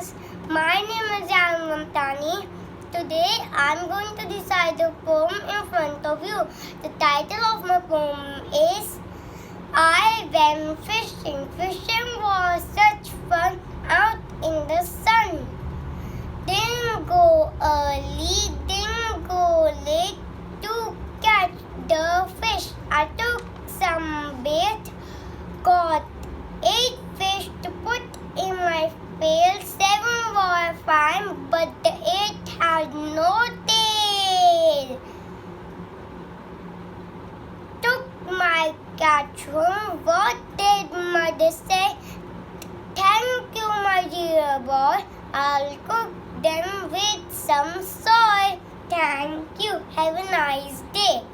friends, my name is Mamtani. Today I'm going to recite the poem in front of you. The title of my poem is I went fishing. Fishing was such fun out in the sun. Didn't go early, didn't go late to catch the fish. I took some bait, caught 8 fish to put in my pail. 7 were fine, but the 8th had no tail. Took my catch home. What did mother say? Thank you, my dear boy. I'll cook them with some soy. Thank you. Have a nice day.